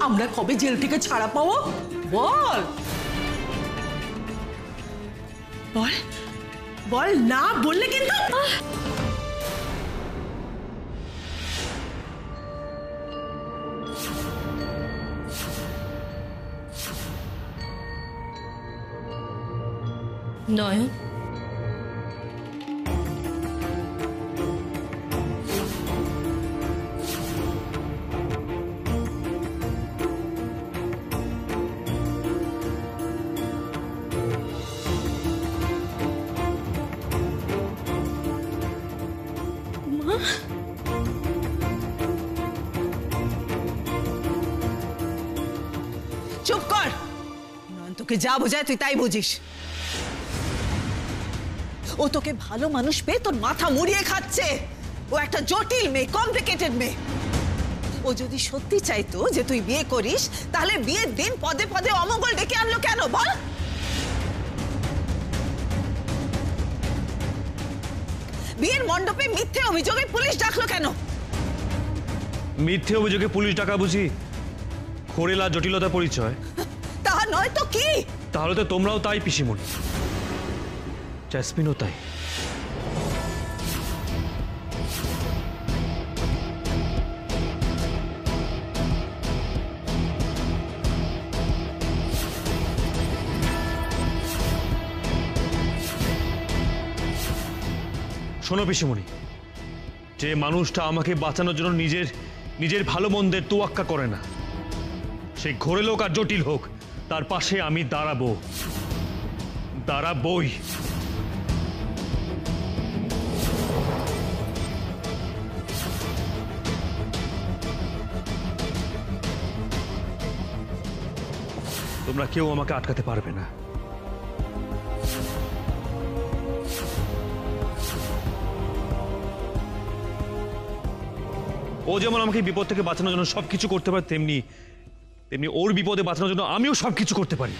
আমরা কবে জেল থেকে ছাড়া পাবো বল বল বল, না বললে কিন্তু নয়ন, চুপ কর। নয়ন তোকে যা বোঝায় তুই তাই বুঝিস। ও তোকে ভালো মানুষ পেয়ে তোর মাথা মুড়িয়ে খাচ্ছে। ও একটা জটিল মেয়ে, কমপ্লিকেটেড মেয়ে। ও যদি সত্যি চাইতো যে তুই বিয়ে করিস, তাহলে বিয়ের দিন পদে পদে অমঙ্গল ডেকে আনলো কেন বল? বিয়ের মণ্ডপে মিথ্যে অভিযোগে পুলিশ ডাকলো কেন? মিথ্যে অভিযোগে পুলিশ ডাকা বুঝি খোরেলা জটিলতা পরিচয়? তাহা নয় তো কি? তাহলে তো তোমরাও তাই পিসিমণি, জেসমিনও তাই। শোনো পিসিমণি, যে মানুষটা আমাকে বাঁচানোর জন্য নিজের ভালো মন্দের তোয়াক্কা করে না, সে ঘোরে লোক আর জটিল হোক, তার পাশে আমি দাঁড়াবই। তোমরা কেউ আমাকে আটকাতে পারবে না। ও যেমন আমাকে বিপদ থেকে বাঁচানোর জন্য সবকিছু করতে পারে, তেমনি ওর বিপদে বাঁচানোর জন্য আমিও সবকিছু করতে পারি।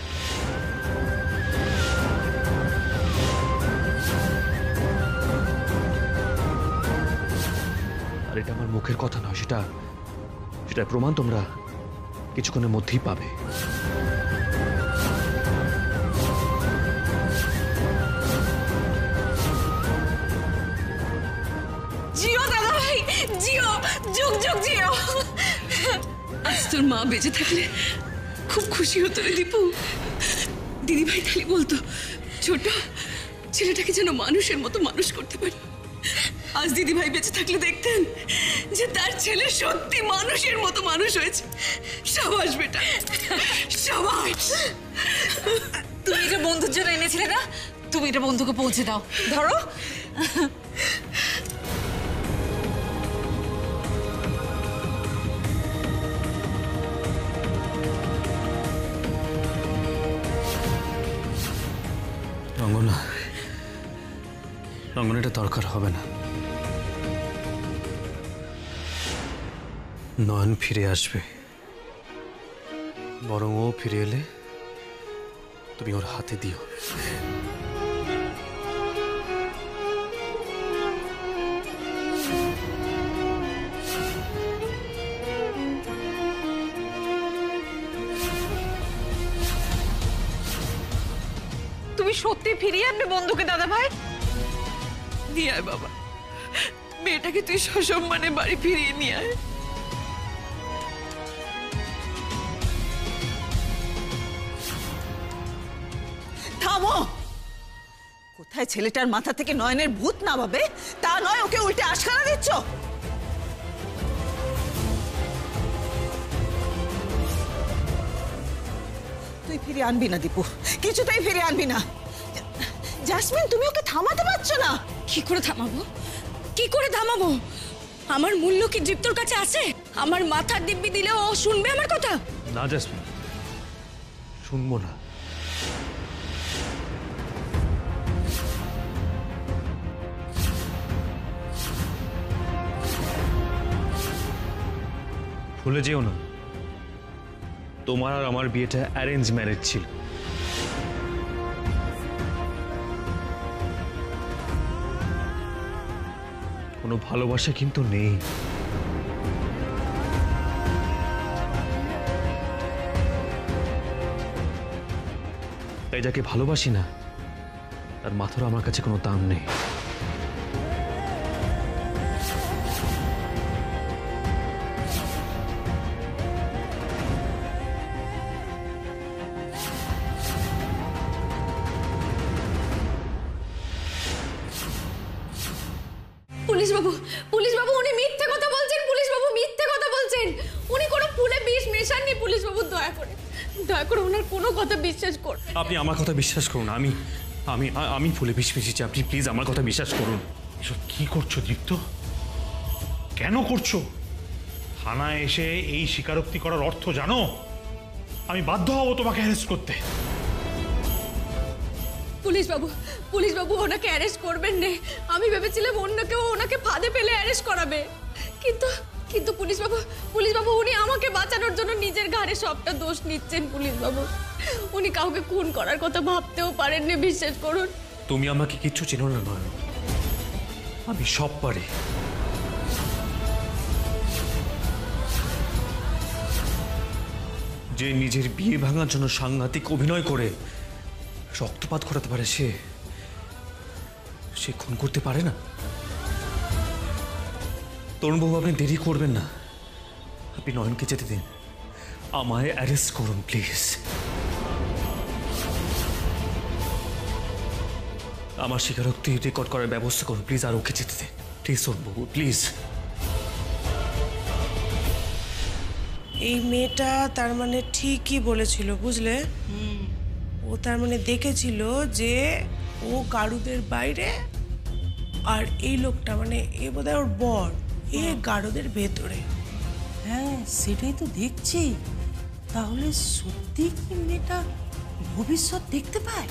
আর এটা আমার মুখের কথা নয়, সেটা প্রমাণ তোমরা কিছুক্ষণের মধ্যেই পাবে। জিও দাদা ভাই, জিও, যুগ যুগ জিও। আজ তোর মা বেঁচে থাকলে খুব খুশি হতো রে দীপু। দিদি ভাই খালি বলতো ছোট ছেলেটাকে যেন মানুষের মতো মানুষ করতে পারি। আজ দিদি ভাই বেঁচে থাকলে দেখতেন যে তার ছেলে সত্যি মানুষের মতো মানুষ হয়েছে। সাবাস বেটা, সাবাস। তুমি এটা বন্ধুর জন্য এনেছিলে না, তুমি এটা বন্ধুকে পৌঁছে দাও। ধরো। রঙ্গনা, এটা দরকার হবে না। নয়ন ফিরে আসবে, বরং ও ফিরে এলে তুমি ওর হাতে দিও। তুমি সত্যি ফিরিয়ে আনবে বন্ধুকে দাদা ভাই? নিয়ে আয় বাবা, মেয়েটাকে তুই সসম্মানে বাড়ি ফিরিয়ে নিয়ে আয়। থামো। কোথায় ছেলেটার মাথা থেকে নয়নের ভূত নামাবে তা নয়, ওকে উল্টে আশকারা দিচ্ছ। তুই ফিরে আনবি না দীপু, কিছুতেই ফিরে আনবি না। জেসমিন, তুমি ওকে থামাতে পারছো না। কি করে থামাবো, কি করে থামাবো? আমার মূল্য কি দীপ্তর কাছে আছে? আমার মাথার দিব্যি দিলেও ও শুনবে আমার কথা? না জেসমিন, শুনবো না। ভুলে যেও না, তোমার আর আমার বিয়েটা অ্যারেঞ্জ ম্যারেজ ছিল। কোনো ভালোবাসা কিন্তু নেই। তাই যাকে ভালোবাসি না তার মাথারও আমার কাছে কোনো দাম নেই। পুলিশ বাবু উনি মিথ্যে কথা বলছেন। পুলিশ বাবু মিথ্যে কথা বলছেন। উনি কোনো ফুলে বিষ মেশাননি। পুলিশ বাবু দয়া করে ওনার কোনো কথা বিশ্বাস করুন। আপনি আমার কথা বিশ্বাস করুন। আমি আমি আমি ফুলে বিষ মিশিয়েছি। আপনি প্লিজ আমার কথা বিশ্বাস করুন। এসব কি করছো দীপ্ত? কেন করছো? থানায় এসে এই স্বীকারোক্তি করার অর্থ জানো? আমি বাধ্য হব তোমাকে অ্যারেস্ট করতে। পুলিশ বাবু ওনাকে অ্যারেস্ট করবেন না। আমি ভেবেছিলাম অন্য কেউ ওনাকে ফাঁদে ফেলে অ্যারেস্ট করাবে, কিন্তু পুলিশ বাবু উনি আমাকে বাঁচানোর জন্য নিজের ঘাড়ে সবটা দোষ নিচ্ছেন। পুলিশ বাবু উনি কাউকে খুন করার কথা ভাবতেও পারেননি, বিশ্বাস করুন। তুমি আমাকে কিচ্ছু চেনো না নয়, আমি সব পারি। যে নিজের বিয়ে ভাঙার জন্য সাংঘাতিক অভিনয় করে রক্তপাত করাতে পারে সে খুন করতে পারে না। তরুণবাবু আপনি দেরি করবেন না, আপনি নয়নকে যেতে দিন। আমায় অ্যারেস্ট করুন প্লিজ। আমার স্বীকারোক্তি রেকর্ড করার ব্যবস্থা করুন প্লিজ, আর ওকে যেতে দিন প্লিজ। তরুণবাবু প্লিজ। এই মেয়েটা তার মানে ঠিকই বলেছিল, বুঝলে? ও তার মানে দেখেছিল যে ও গারুদের বাইরে, আর এই লোকটা মানে এ বোধহয় ওর বর, এ গারুদের ভেতরে। হ্যাঁ সেটাই তো দেখছি। তাহলে সত্যি কি মেয়েটা ভবিষ্যৎ দেখতে পায়?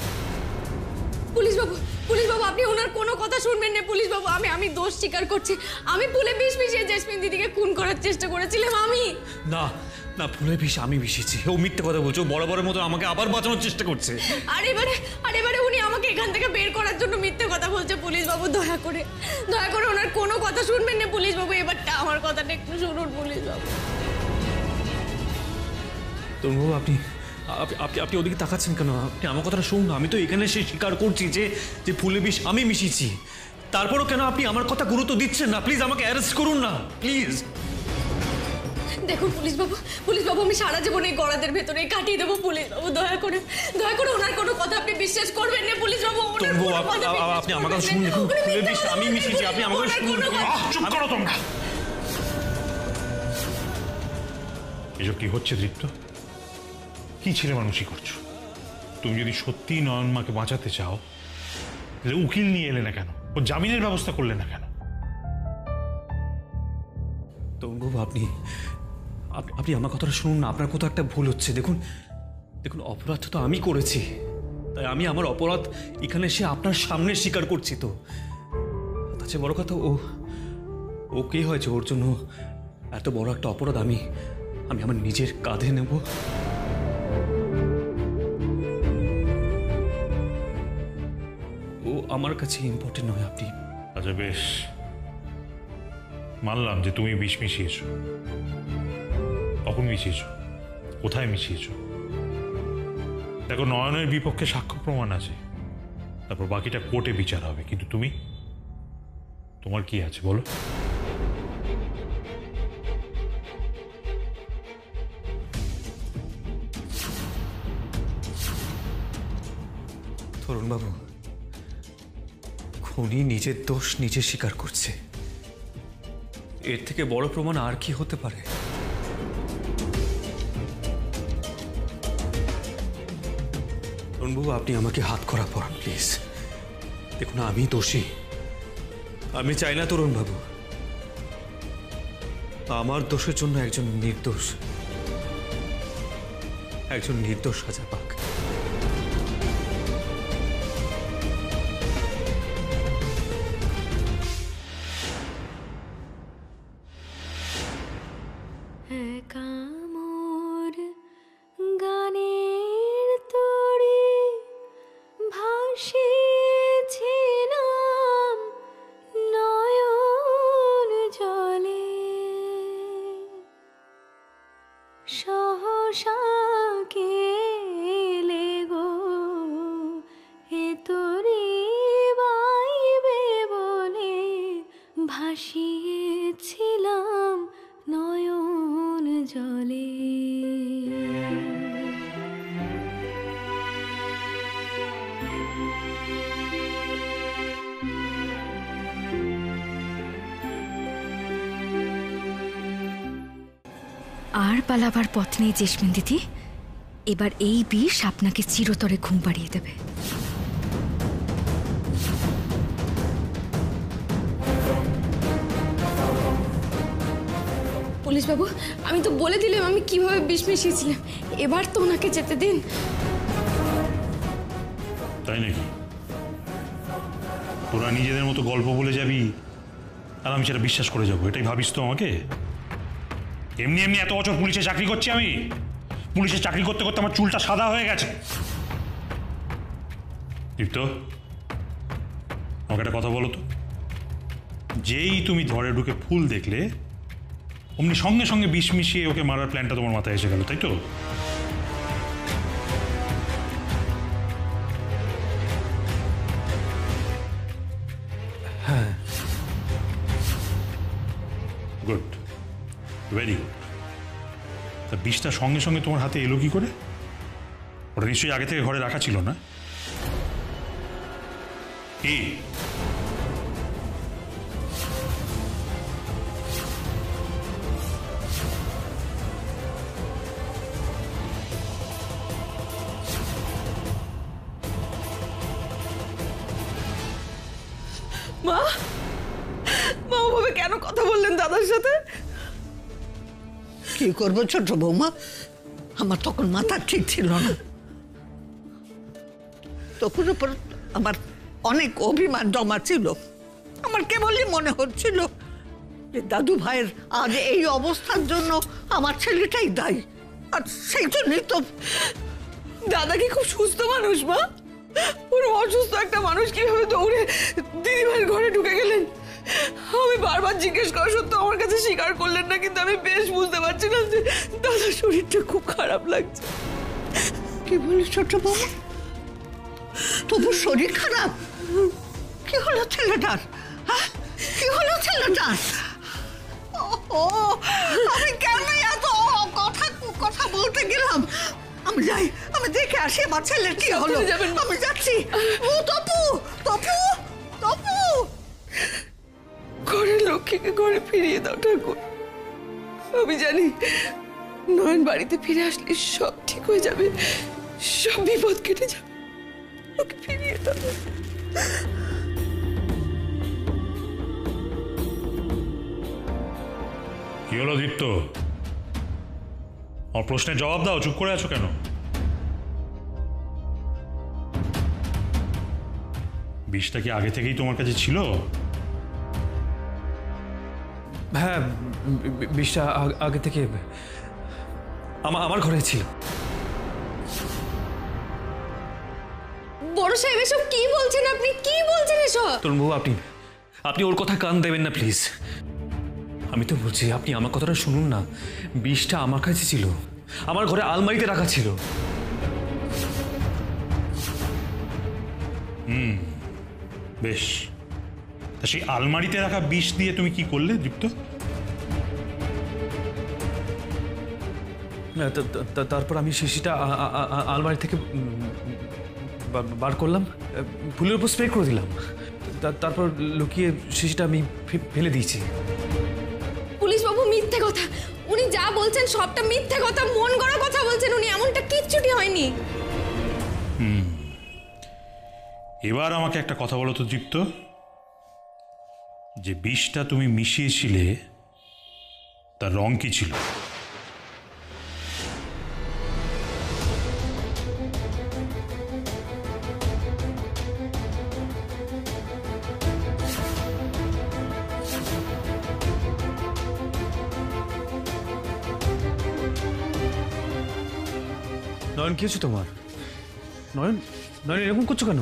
পুলিশ বাবু আপনি ওনার কোনো কথা শুনবেন না। পুলিশ বাবু আমি দোষ স্বীকার করছি। আমি ফুলে বিষ মিশিয়ে জেসমিন দিদিকে খুন করার চেষ্টা করেছিলাম। আমি না না, ফুলে বিষ আমি মিশিয়েছি। ও মিথ্যে কথা বলছে। ও বরাবরের মতো আমাকে আবার বাঁচানোর চেষ্টা করছে। আর এবারে উনি আমাকে এখান থেকে বের করার জন্য মিথ্যে কথা বলছে। পুলিশ বাবু দয়া করে ওনার কোনো কথা শুনবেন না। পুলিশ বাবু এবারটা আমার কথাটা একটু শুনুন। পুলিশ বাবু তরুণবাবু আপনি আপনি আপনি ওদিকে তাকাচ্ছেন কেন? আপনি আমার কথাটা শুনুন। আমি তো এখানে সে স্বীকার করছি যে ফুলে বিষ আমি মিশিয়েছি। তারপরও কেন আপনি আমার কথা গুরুত্ব দিচ্ছেন না? প্লিজ আমাকে অ্যারেস্ট করুন না প্লিজ। দেখুন পুলিশ বাবু আমি সারা জীবন এই গড়াদের ভেতরে কাটিয়ে দেবো। পুলিশ বাবু দয়া করে ওনার কোনো কথা আপনি বিশ্বাস করবেন না। পুলিশ বাবু আপনি আমার কথা শুনুন। দেখুন ফুলে বিষ আমি মিশিয়েছি, আপনি আমার কথা শুনুন। চুপ করো তোমরা। এসব কি হচ্ছে দীপ্ত? কি ছেলে মানুষই করছো? তুমি যদি সত্যি নয়ন মাকে বাঁচাতে চাও তাহলে উকিল নিয়ে এলে না কেন? ও জামিনের ব্যবস্থা করলে না কেন? তরুণবাবু আপনি আপনি আমার কথাটা শুনুন না। আপনার কোথাও একটা ভুল হচ্ছে। দেখুন অপরাধ তো আমি করেছি, তাই আমি আমার অপরাধ এখানে এসে আপনার সামনে স্বীকার করছি। তো তাছাড়া বড় কথা ও কে হয়েছে ওর জন্য এত বড় একটা অপরাধ আমি আমার নিজের কাঁধে নেব? ও আমার কাছে ইম্পর্টেন্ট নয়। আপনি আচ্ছা বেশ, মানলাম যে তুমি বিষ মিশিয়েছো। কখন মিশিয়েছো? কোথায় মিশিয়েছো? দেখো নয়নের বিপক্ষে সাক্ষ্য প্রমাণ আছে, তারপর বাকিটা কোর্টে বিচার হবে। কিন্তু তোমার কি আছে বলো? তরুণবাবু খুনি নিজের দোষ নিজে স্বীকার করছে। এর থেকে বড় প্রমাণ আর কি হতে পারে? তরুণবাবু আপনি আমাকে হাত করা পড়ান প্লিজ। দেখুন আমি দোষী, আমি চাই না তরুণবাবু আমার দোষের জন্য একজন নির্দোষ সাজা পাক। কামর গানের তরি ভাসিয়েছিলাম নয়ন জলে, সহসা কেলে গো ভাসিয়েছিলাম নয়ন জলে। আর পালাবার পথ নেই জেসমিন দিদি, এবার এই বিষ আপনাকে চিরতরে ঘুম পাড়িয়ে দেবে। পুলিশ বাবু, আমি তো বলে দিলাম আমি কিভাবে বিষ মিশিয়েছিলাম, এবার তো ওনাকে যেতে দিন। তাই নাকি? তোরা নিজেদের মতো গল্প বলে যাবি আর আমি সেটা বিশ্বাস করে যাবো, এটাই ভাবিস তো আমাকে? এমনি এমনি এত বছর পুলিশে চাকরি করছি আমি, পুলিশে চাকরি করতে করতে আমার চুলটা সাদা হয়ে গেছে। দীপ্ত, আমাকে একটা কথা বলো তো, যেই তুমি ঘরে ঢুকে ফুল দেখলে অমনি সঙ্গে সঙ্গে বিষ মিশিয়ে ওকে মারার প্ল্যানটা তোমার মাথায় এসে গেল, তাই তো? হ্যাঁ। Good, very good. তা বিষটা সঙ্গে সঙ্গে তোমার হাতে এলো কি করে? ওটা নিশ্চয়ই আগে থেকে ঘরে রাখা ছিল না? কি মা, মা ওভাবে কেন কথা বললেন দাদার সাথে? কি করবো ছোট বৌমা, আমার তখন মাথা ঠিক ছিল না। তখন উপর আমার অনেক অভিমান জমা ছিল। আমার কেবলই মনে হচ্ছিল যে দাদু ভাইয়ের আজ এই অবস্থার জন্য আমার ছেলেটাই দায়ী, আর সেই জন্যই তো। দাদা কি খুব সুস্থ মানুষ মা? ওর অসুস্থ একটা মানুষ কিভাবে দৌড়ে দিদিভাইয়ের ঘরে ঢুকে গেলেন? আমি বারবার জিজ্ঞেস করা সত্ত্বেও আমার কাছে স্বীকার করলেন না, কিন্তু আমি বেশ বুঝতে পারছিলাম যে দাদার শরীরটা খুব খারাপ লাগছে। কি বলিস ছোট বৌমা, তবু শরীর খারাপ? কি হলো ছেলেটার? হ্যাঁ, কি হলো ছেলেটার? ও, আমি কেন এত কথা বলতে গেলাম? আমি যাই, আমি দেখে আসি আমার ছেলের কি হলো। আমি যাচ্ছি। ও তপু, তপু, তপু, ঘরের লক্ষ্মীকে ঘরে ফিরিয়ে দাও ঠাকুর। আমি জানি নয়ন বাড়িতে ফিরে আসলে সব ঠিক হয়ে যাবে, সব বিপদ কেটে যাবে। ওকে ফিরিয়ে দাও। কি হলো দীপ্ত? আমার প্রশ্নের জবাব দাও, চুপ করে আছো কেন? বিষটা কি আগে থেকেই তোমার কাছে ছিল? হ্যাঁ, বিষটা আগে থেকে আমার ঘরে ছিল। বড় সাহেব এসব কি বলছেন আপনি? কি বলছেন এসব? তরুণবাবু, আপনি ওর কথা কান দেবেন না প্লিজ। আমি তো বলছি আপনি আমার কথাটা শুনুন না। বিষটা আমার কাছে ছিল, আমার ঘরে আলমারিতে রাখা ছিল। বেশ, তা সেই আলমারিতে রাখা বিষ দিয়ে তুমি কি করলে দীপ্ত? তারপর আমি শিশিটা আলমারি থেকে বার করলাম, ফুলের উপর স্প্রে করে দিলাম। তারপর লুকিয়ে শিশিটা আমি ফেলে দিয়েছি। পুলিশ বাবু মিথ্যে কথা, উনি যা বলছেন সবটা মিথ্যে কথা, মন গড়া কথা বলছেন উনি। এমনটা কিচ্ছুটি হয়নি। এবার আমাকে একটা কথা বলো তো দীপ্ত, যে বিষটা তুমি মিশিয়েছিলে তার রং কি ছিল? নয়ন, কি হচ্ছে তোমার? নয়ন, নয়ন এরকম করছো কেন?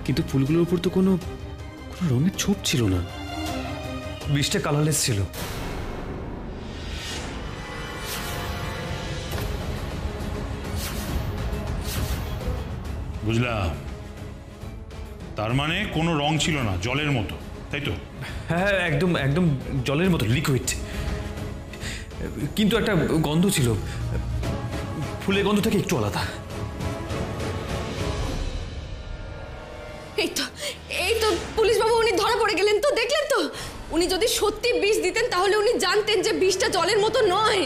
কিন্তু ফুলগুলোর উপর তো কোনো রঙের ছোপ ছিল না, বিষটা কালারলেস ছিল। বুঝলাম, তার মানে কোনো রং ছিল না, জলের মতো, তাই তো? হ্যাঁ, একদম একদম জলের মতো লিকুইড, কিন্তু একটা গন্ধ ছিল, ফুলের গন্ধ থেকে একটু আলাদা। এই তো পুলিশ বাবু, উনি ধরা পড়ে গেলেন তো, দেখলেন তো? উনি যদি সত্যি বিষ দিতেন তাহলে উনি জানতেন যে বিষটা জলের মতো নয়,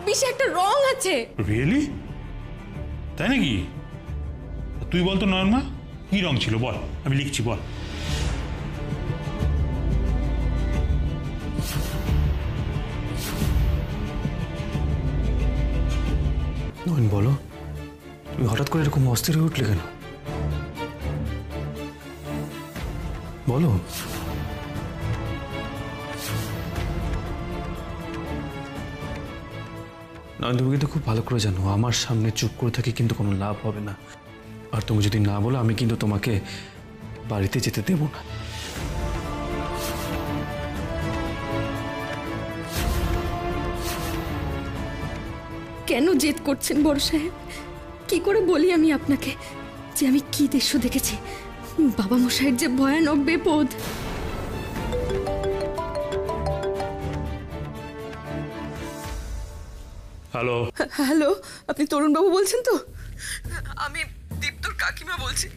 বিষে একটা রং আছে। রিয়েলি? তাই নাকি? তুই বল তো নয়নমা, কি রং ছিল বল, আমি লিখছি, বল। নয়ন বলো, তুমি হঠাৎ করে এরকম অস্থির হয়ে উঠলে কেন? বলো। নয়ন, তুমি কিন্তু খুব ভালো করে জানো আমার সামনে চুপ করে থাকি কিন্তু কোনো লাভ হবে না, আর তুমি যদি না বলো আমি কিন্তু তোমাকে বাড়িতে যেতে দেব না। কেন জেদ করছেন বড় সাহেব? কি করে বলি আমি আপনাকে যে আমি কি দৃশ্য দেখেছি? বাবা মশাইয়ের যে ভয়ানক বিপদ। হ্যালো? হ্যালো, আপনি তরুণ বাবু বলছেন তো? আমি দীপ্তর কাকিমা বলছি।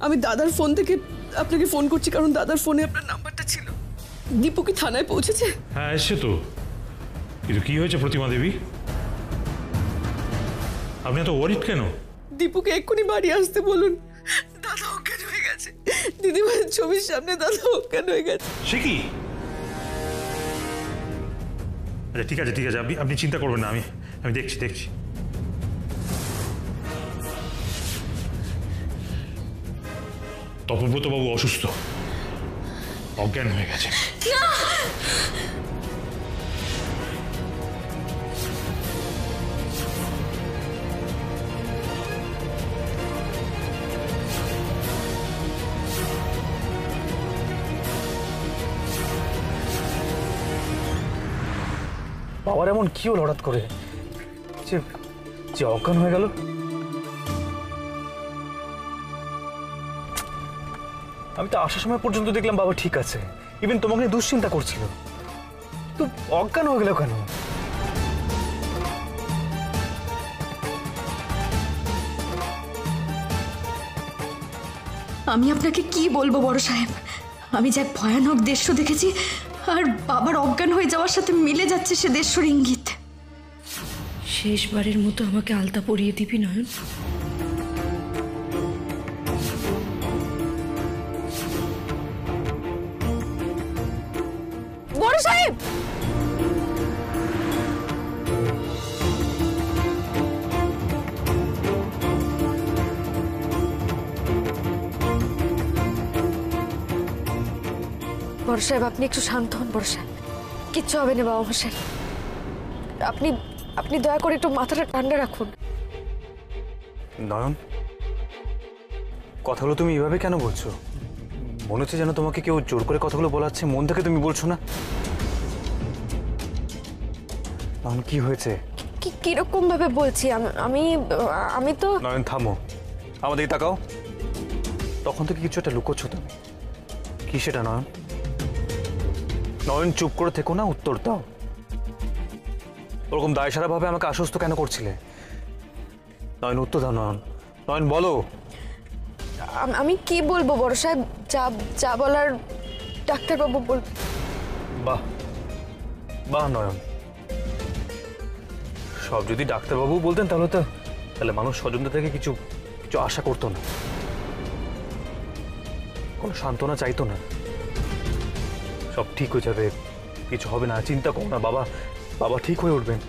আমি দাদার ফোন থেকে আপনাকে ফোন করছি, কারণ দাদার ফোনে আপনার নাম্বারটা ছিল। দীপু কি থানায় পৌঁছেছে? হ্যাঁ, এসছে তো। কিন্তু কি হয়েছে প্রতিমা দেবী? আপনি এত ওয়ারিড কেন? দীপুকে এক্ষুনি বাড়ি আসতে বলুন। দাদা অজ্ঞান হয়ে গেছে, দিদিমার ছবির সামনে দাদা অজ্ঞান হয়ে গেছে। সে কি? আচ্ছা ঠিক আছে, ঠিক আছে, আপনি চিন্তা করবেন না, আমি দেখছি। তপব্রতবাবু অসুস্থ, অজ্ঞান হয়ে গেছে। বাবার এমন কি হলো হঠাৎ করে যে যে অজ্ঞান হয়ে গেল? আমি তো আসার সময় পর্যন্ত দেখলাম বাবা ঠিক আছে, ইভেন তোমাকে নিয়ে দুশ্চিন্তা করছিল, তো অজ্ঞান হয়ে গেল কেন? আমি আপনাকে কি বলবো বড় সাহেব, আমি যে এক ভয়ানক দৃশ্য দেখেছি, আর বাবার অজ্ঞান হয়ে যাওয়ার সাথে মিলে যাচ্ছে সে দৃশ্যর ইঙ্গিত। শেষবারের মতো আমাকে আলতা পরিয়ে দিবি নয়ন? বড় সাহেব! বড় সাহেব, আপনি একটু শান্ত হন বড় সাহেব, কিচ্ছু হবে না বাবা মশাই। আপনি দয়া করে একটু মাথাটা ঠান্ডা রাখুন। নয়ন, কথাগুলো তুমি এভাবে কেন বলছো? মনে হচ্ছে যেন তোমাকে কেউ জোর করে কথাগুলো বলাচ্ছে, মন থেকে তুমি বলছো না। নয়ন, কি হয়েছে? কিরকম ভাবে বলছি? আমি তো... নয়ন থামো, আমাদের তাকাও। তখন থেকে কিছু একটা লুকোচ্ছ তুমি, কি সেটা নয়ন? নয়ন চুপ করে থেকো না, উত্তর দাও। ওরকম দায়সারা ভাবে আমাকে আশ্বস্ত কেন করছিলে? নয়ন উত্তর দাও। নয়ন, নয়ন বলো। আমি কি বলবো বড় সাহেব? যা বলার ডাক্তারবাবু বল। বাহ বাহ নয়ন, সব যদি ডাক্তারবাবু বলতেন তাহলে মানুষ স্বজনদের থেকে কিছু আশা করতো না, কোনো সান্ত্বনা চাইতো না। সব ঠিক হয়ে যাবে, কিছু হবে না, চিন্তা করো না, বাবা ঠিক হয়ে উঠবেন।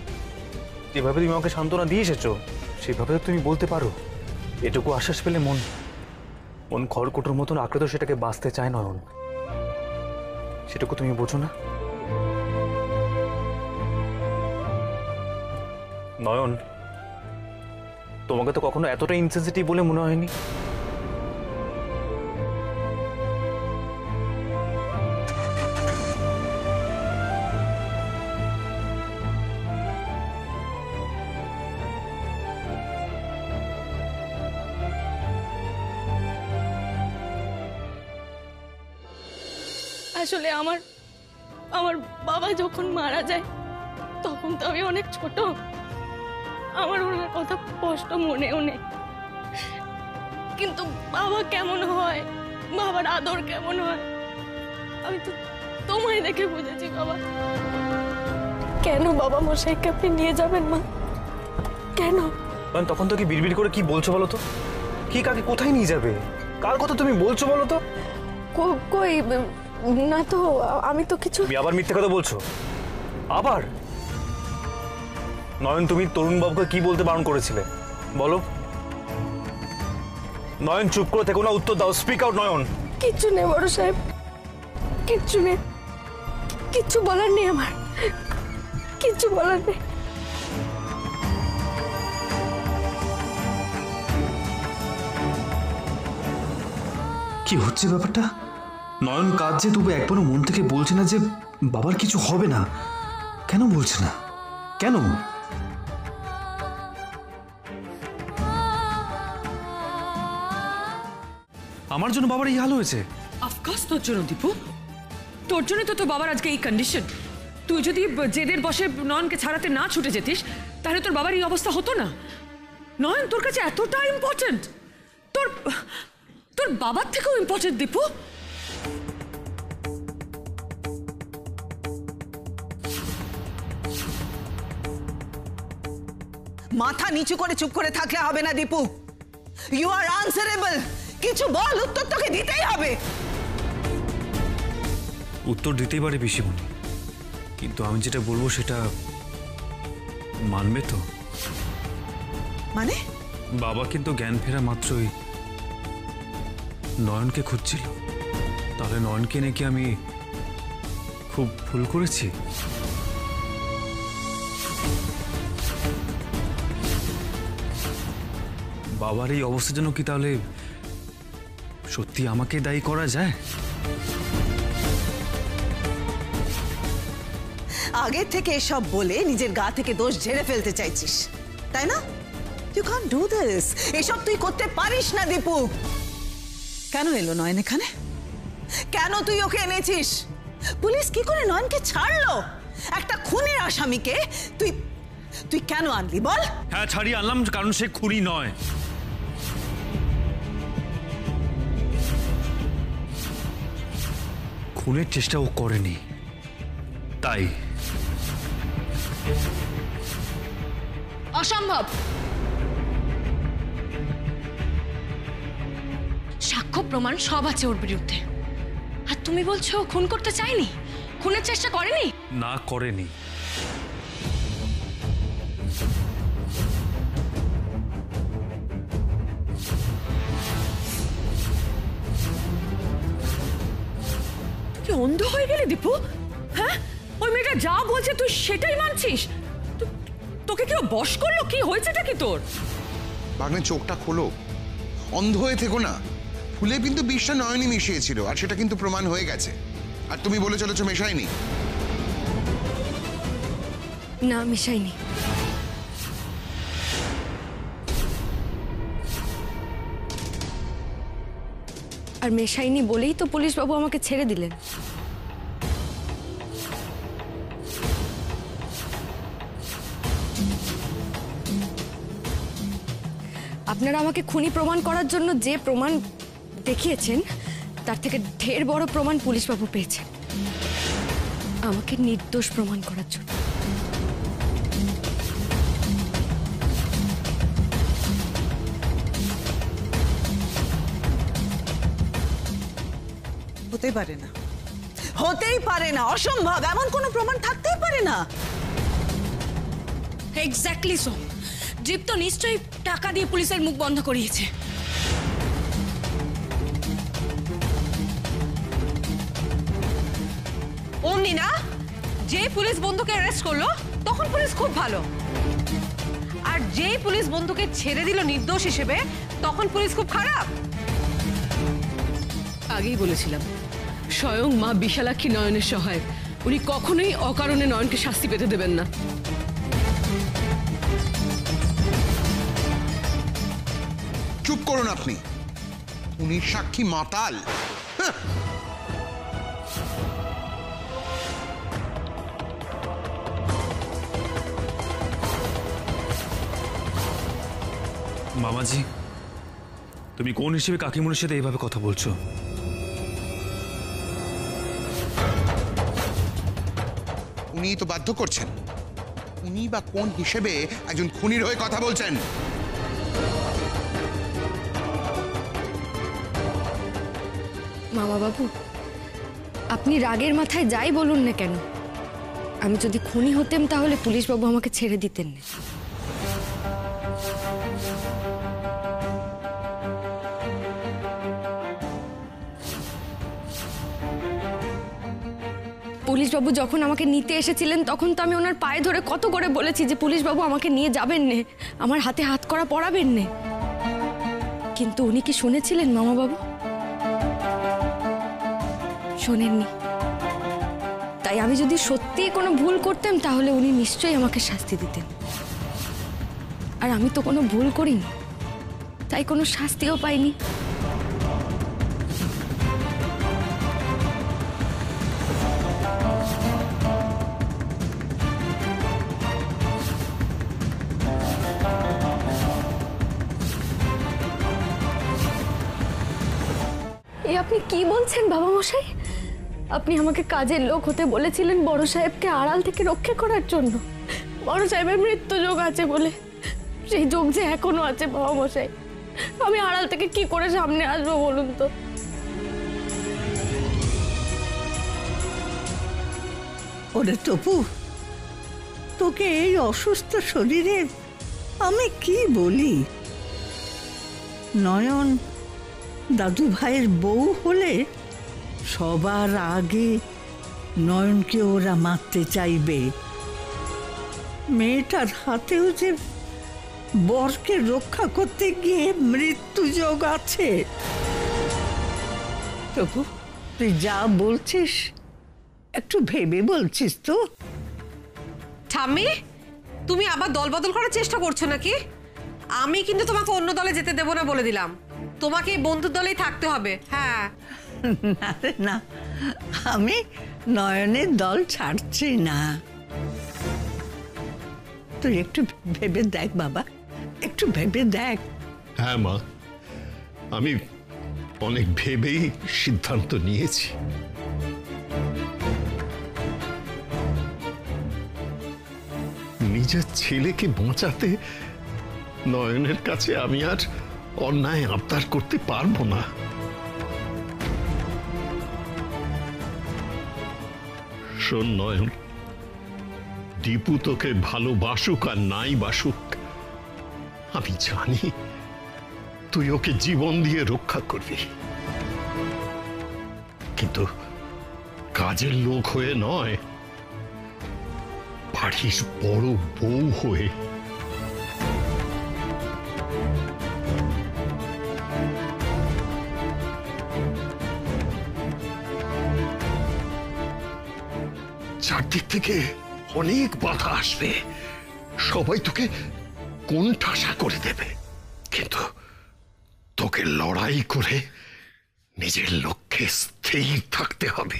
যেভাবে তুমি আমাকে সান্ত্বনা দিয়ে এসেছো সেভাবে তুমি বলতে পারো। এটুকু আশ্বাস পেলে মন খড়কুটোর মতন আঁকড়ে তো সেটাকে বাঁচতে চায় নয়ন, সেটুকু তুমি বোঝো না? নয়ন, তোমাকে তো কখনো এতটা ইনসেনসিটিভ বলে মনে হয়নি। আসলে আমার আমার বাবা যখন মারা যায় তখন তো আমি অনেক ছোট, আমার ওনার কথা স্পষ্ট মনেও নেই। কিন্তু বাবা কেমন হয়, বাবার আদর কেমন হয় আমি তো তোমায় দেখে বুঝেছি বাবা। কেন বাবা মশাইকে আপনি নিয়ে যাবেন মা, কেন? তখন তো কি বিড়বিড় করে কি বলছো বলো তো? কি কাকে কোথায় নিয়ে যাবে? কার কথা তুমি বলছো বলো তো? কই না তো, আমি তো কিছু। তুমি আবার মিথ্যে কথা বলছো আবার? নয়ন, তুমি তরুণ বাবুকে কি বলতে বারণ করেছিলে বলো? নয়ন চুপ করে থেকো না, উত্তর দাও, স্পিক আউট নয়ন। কিচ্ছু নেই বড় সাহেব, কিচ্ছু নেই, কিচ্ছু বলার নেই আমার, কিচ্ছু বলার নেই। কি হচ্ছে ব্যাপারটা? নয়ন কাঁদছে তবু একবারও মন থেকে বলছে না যে বাবার কিছু হবে না। কেন বলছে না? কেন? আমার জন্য বাবার এই হাল হয়েছে? অফকোর্স তোর জন্য দীপু, তোর জন্য তো তোর বাবার আজকে এই কন্ডিশন। তুই যদি জেদের বসে নয়নকে ছাড়াতে না ছুটে যেতিস তাহলে তোর বাবার এই অবস্থা হতো না। নয়ন তোর কাছে এতটা ইম্পর্টেন্ট, তোর তোর বাবার থেকেও ইম্পর্টেন্ট দীপু। মাথা নিচু করে চুপ করে থাকলে হবে না দীপু। You R answerable. কিছু বল, উত্তর তোকে দিতেই হবে। উত্তর দিতেই পারে পিসিমণি, কিন্তু আমি যেটা বলবো সেটা মানবে তো? মানে? বাবা কিন্তু জ্ঞান ফেরা মাত্রই নয়নকে খুঁজছিল। তাহলে নয়নকে নাকি আমি খুব ভুল করেছি? বাবার এই অবস্থার জন্য কি তাহলে সত্যি আমাকে দায়ী করা যায়? আগে থেকে এসব বলে নিজের গা থেকে দোষ ঝেড়ে ফেলতে চাইছিস, তাই না? You can do this. এসব তুই করতে পারিস না দীপু। কেন এলো নয়ন এখানে? কেন তুই ওকে এনেছিস? পুলিশ কি করে নয়নকে ছাড়লো? একটা খুনের আসামিকে তুই তুই কেন আনলি বল? হ্যাঁ, ছাড়িয়ে আনলাম কারণ সে খুনি নয়। খুনের চেষ্টা ও করেনি, তাই। অসম্ভব। সাক্ষ্য প্রমাণ সব আছে ওর বিরুদ্ধে, আর তুমি বলছো খুন করতে চাইনি, খুনের চেষ্টা করেনি? না, করেনি। তুই অন্ধ হয়ে গেলি দীপু? হ্যাঁ, ওই মেয়েটা যা বলছে তুই সেটাই মানছিস? তোকে কেউ বশ করলো? কি হয়েছেটা কি তোর? ভাগ্নে চোখটা খোলো, অন্ধ হয়ে থেকো না। ফুলে কিন্তু বিষটা নয়নই মিশিয়েছিল, আর সেটা কিন্তু প্রমাণ হয়ে গেছে। আর তুমি বলে চলেছো মেশাইনি। না, মিশাইনি। আর মেশাইনি বলেই তো পুলিশ বাবু আমাকে ছেড়ে দিলেন। আপনারা আমাকে খুনি প্রমাণ করার জন্য যে প্রমাণ দেখিয়েছেন তার থেকে ঢের বড় প্রমাণ পুলিশ বাবু পেয়েছেন আমাকে নির্দোষ প্রমাণ করার জন্য। হতেই পারে না, হতেই পারে না, অসম্ভব। এমন কোনো প্রমাণ থাকতেই পারে না। Exactly so. জিপ তো নিশ্চয়ই টাকা দিয়ে পুলিশের মুখ বন্ধ করিয়েছে। অমনি না, যে পুলিশ বন্ধুকে অ্যারেস্ট করলো তখন পুলিশ খুব ভালো, আর যেই পুলিশ বন্ধুকে ছেড়ে দিল নির্দোষ হিসেবে তখন পুলিশ খুব খারাপ। আগেই বলেছিলাম স্বয়ং মা বিশালাক্ষী নয়নের সহায়, উনি কখনোই অকারণে নয়নকে শাস্তি পেতে দেবেন না। চুপ করুন আপনি, উনি সাক্ষী মাতাল। হ্যাঁ। মামাজি, তুমি কোন হিসেবে কাকিমুনির সাথে এইভাবে কথা বলছো? উনি তো বাধ্য করছেন। উনি বা কোন হিসেবে একজন খুনির হয়ে কথা বলছেন? মামা বাবু, আপনি রাগের মাথায় যাই বলুন না কেন, আমি যদি খুনি হতেম তাহলে পুলিশ বাবু আমাকে ছেড়ে দিতেন না। পুলিশ বাবু যখন আমাকে নিতে এসেছিলেন তখন তো আমি ওনার পায়ে ধরে কত করে বলেছি যে পুলিশ বাবু আমাকে নিয়ে যাবেন না, আমার হাতে হাত করা পরাবেন না, কিন্তু উনি কি শুনেছিলেন মামা বাবু? শোনেননি। তাই আমি যদি সত্যি কোনো ভুল করতাম তাহলে উনি নিশ্চয়ই আমাকে শাস্তি দিতেন, আর আমি তো কোনো ভুল করিনি, তাই কোনো শাস্তিও পাইনি। এ আপনি কি বলছেন বাবা মশাই? আপনি আমাকে কাজের লোক হতে বলেছিলেন বড় সাহেবকে আড়াল থেকে রক্ষা করার জন্য। বড় সাহেবের মৃত্যু যোগ আছে বলে, সেই যোগ যে এখনো আছে বাবা মশাই, আমি আড়াল থেকে কি করে সামনে আসবো বলুন তো? ওরে তপু, তোকে এই অসুস্থ শরীরে আমি কি বলি? নয়ন দাদু ভাইয়ের বউ হলে সবার আগে নয়নকে ওরা মারতে চাইবে। মেয়েটার হাতেও যে বরকে রক্ষা করতে গিয়ে মৃত্যু যোগ আছে। তবু তুই যা বলছিস একটু ভেবে বলছিস তো? ঠাম্মি, তুমি আবার দল বদল করার চেষ্টা করছো নাকি? আমি কিন্তু তোমাকে অন্য দলে যেতে দেবো না বলে দিলাম। তোমাকে এই বন্ধুর দলেই থাকতে হবে। হ্যাঁ না রে না, আমি নয়নের দল ছাড়ছি না। তুই একটু ভেবে দেখ বাবা, একটু ভেবে দেখ। হ্যাঁ মা, আমি অনেক ভেবেই সিদ্ধান্ত নিয়েছি। নিজের ছেলেকে বাঁচাতে নয়নের কাছে আমি আর অন্যায় আবদার করতে পারবো না। শোন নয়ন, দীপু তোকে ভালোবাসুক আর নাই বাসুক, আমি জানি তুই ওকে জীবন দিয়ে রক্ষা করবি, কিন্তু কাজের লোক হয়ে নয়, বাড়ির বড় বউ হয়ে। চারদিক থেকে অনেক বাধা আসবে, সবাই তোকে কোণঠাসা করে দেবে, কিন্তু তোকে লড়াই করে নিজের লক্ষ্যে স্থির থাকতে হবে।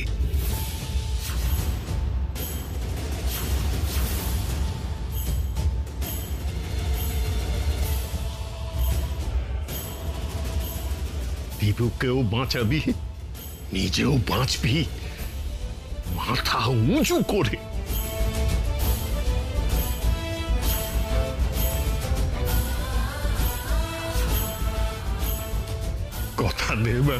দীপুকেও বাঁচাবি, নিজেও বাঁচবি, মাথা উঁচু করে। কথা দেবা?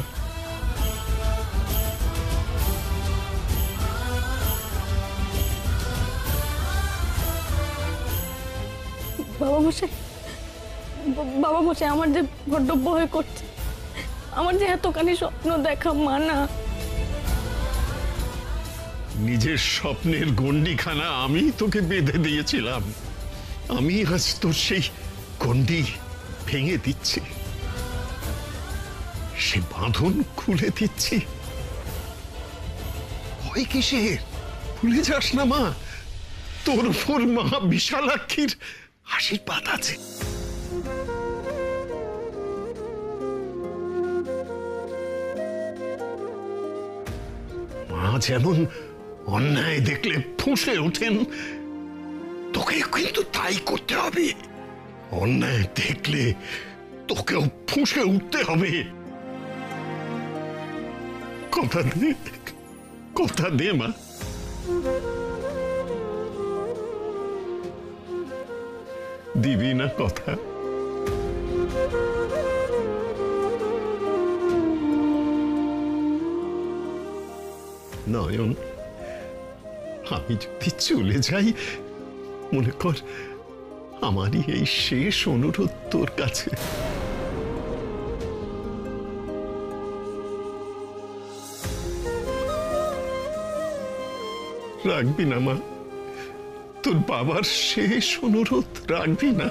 বাবা মশাই, বাবা মশাই, আমার যে বড্ড ভয় করছে, আমার যে এতখানি স্বপ্ন দেখা মানা। নিজের স্বপ্নের গন্ডিখানা আমি তোকে বেঁধে দিয়েছিলাম, আমি আজ তোর সেই গন্ডি ভেঙে দিচ্ছি, সে বাঁধন খুলে দিচ্ছি। ভয় কিসের? ভুলে যাস না মা, তোর উপর মা বিশালাক্ষীর আশীর্বাদ আছে। মা যেমন অন্যায় দেখলে ফুঁসে ওঠেন, তোকে কিন্তু তাই করতে হবে। অন্যায় দেখলে তোকেও ফুঁসে উঠতে হবে। কথা দে মা। দিবি না কথা? নয়ন, আমি যদি চলে যাই, মনে কর আমারই এই শেষ অনুরোধ তোর কাছে। রাখবি না মা? তোর বাবার শেষ অনুরোধ রাখবি না?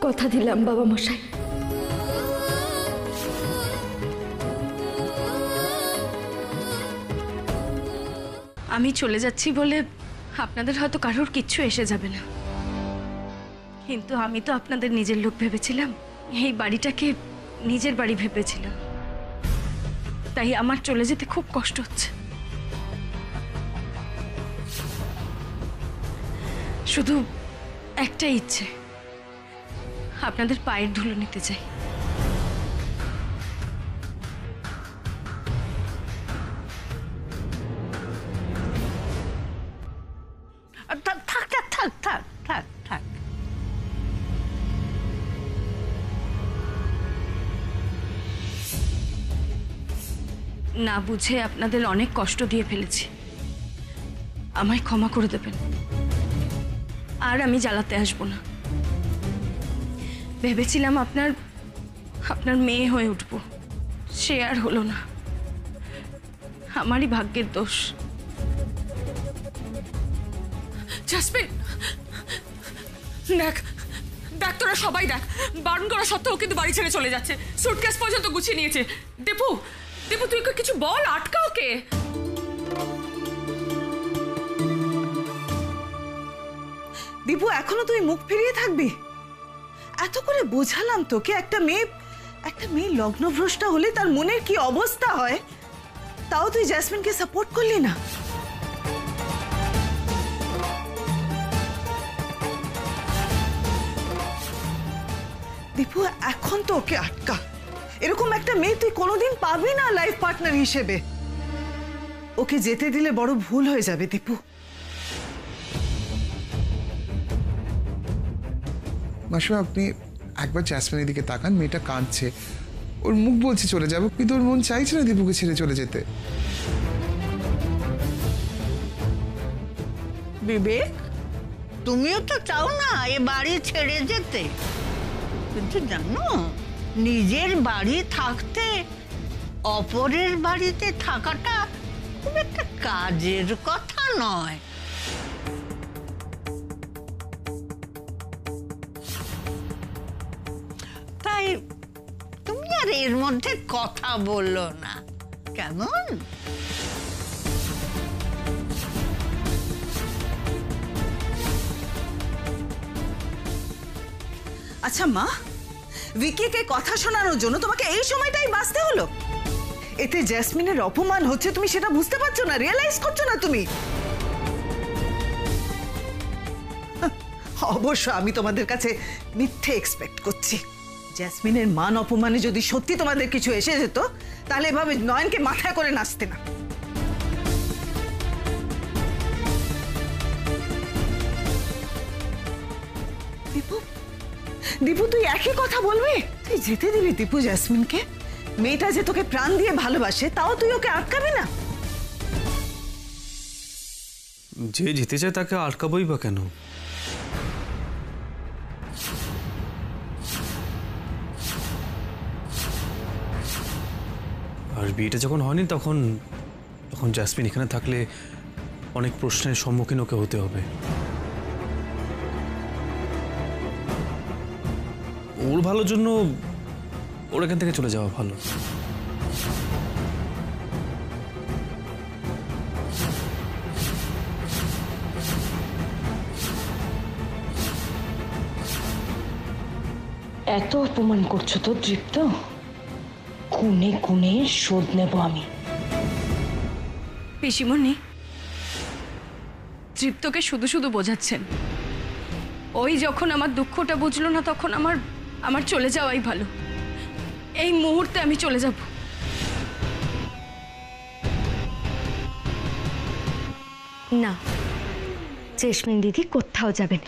কথা দিলাম বাবা মশাই। আমি চলে যাচ্ছি বলে আপনাদের হয়তো কারোর কিচ্ছু এসে যাবে না, কিন্তু আমি তো আপনাদের নিজের লোক ভেবেছিলাম, এই বাড়িটাকে নিজের বাড়ি ভেবেছিলাম, তাই আমার চলে যেতে খুব কষ্ট হচ্ছে। শুধু একটা ইচ্ছে, আপনাদের পায়ের ধুলো নিতে চাই। থাক থাক থাক থাক থাক থাক। না বুঝে আপনাদের অনেক কষ্ট দিয়ে ফেলেছি, আমায় ক্ষমা করে দেবেন। আর আমি জ্বালাতে আসবো না। ভেবেছিলাম আপনার মেয়ে হয়ে উঠব, সে আর হলো না। আমারই ভাগ্যের দোষ। জাসমিন, দেখ দেখ, তোরা সবাই দেখ, বারণ করা সত্ত্বেও কিন্তু বাড়ি ছেড়ে চলে যাচ্ছে, সুটকেস পর্যন্ত গুছিয়ে নিয়েছে। দীপু, দীপু তুই কিছু বল, আটকা ওকে। দীপু, এখনো তুই মুখ ফিরিয়ে থাকবি? এত করে বোঝালাম তোকে, একটা মেয়ে লগ্নভ্রষ্টা হলে তার মনের কি অবস্থা হয়, তাও তুই জেসমিনকে সাপোর্ট করলি না। দীপু, এখন তো ওকে আটকা। এরকম একটা মেয়ে তুই কোনোদিন পাবি না লাইফ পার্টনার হিসেবে। ওকে যেতে দিলে বড় ভুল হয়ে যাবে দীপু। মাসিমা, আপনি একবার জ্যাসমিনের দিকে তাকান, মেয়েটা কাঁদছে, ওর মুখ বলছে চলে যাবো, কিন্তু ওর মন চাইছে না দীপুকে ছেড়ে চলে যেতে। বিবেক, তুমিও তো চাও না এ বাড়ি ছেড়ে যেতে, কিন্তু জানো নিজের বাড়ি থাকতে অপরের বাড়িতে থাকাটা খুব একটা কাজের কথা নয়। তাই তুমি আর এর মধ্যে কথা বললো না, কেমন? আচ্ছা মা, ভিকিকে কথা শোনানোর জন্য তোমাকে এই সময়টাই বাঁচতে হলো? এতে জেসমিনের অপমান হচ্ছে, তুমি সেটা বুঝতে পারছো না, রিয়েলাইজ করছো না তুমি? অবশ্য আমি তোমাদের কাছে মিথ্যে এক্সপেক্ট করছি। জেসমিনের মান অপমানে যদি সত্যি তোমাদের কিছু এসে যেত, তাহলে এভাবে নয়নকে মাথায় করে নাচতে না। দীপু, দীপু তুই একই কথা বলবি? তুই যেতে দিবি দীপু জেসমিনকে? মেয়েটা যে তোকে প্রাণ দিয়ে ভালোবাসে, তাও তুই ওকে আটকাবি না? যে যেতে চায় তাকে আটকাবই বা কেন? আর বিয়েটা যখন হয়নি তখন তখন জ্যাসমিন এখানে থাকলে অনেক প্রশ্নের সম্মুখীন ওকে হতে হবে। ওর ভালোর জন্য ওর এখান থেকে চলে যাওয়া ভালো। এত অপমান করছো তো তৃপ্ত, গুনে গুনে শোধ নেব আমি। পিসিমণি, তৃপ্তকে শুধু শুধু বোঝাচ্ছেন। ওই যখন আমার দুঃখটা বুঝলো না তখন আমার চলে যাওয়াই ভালো। এই মুহূর্তে আমি চলে যাব। না, জেসমিন দিদি কোথাও যাবেন।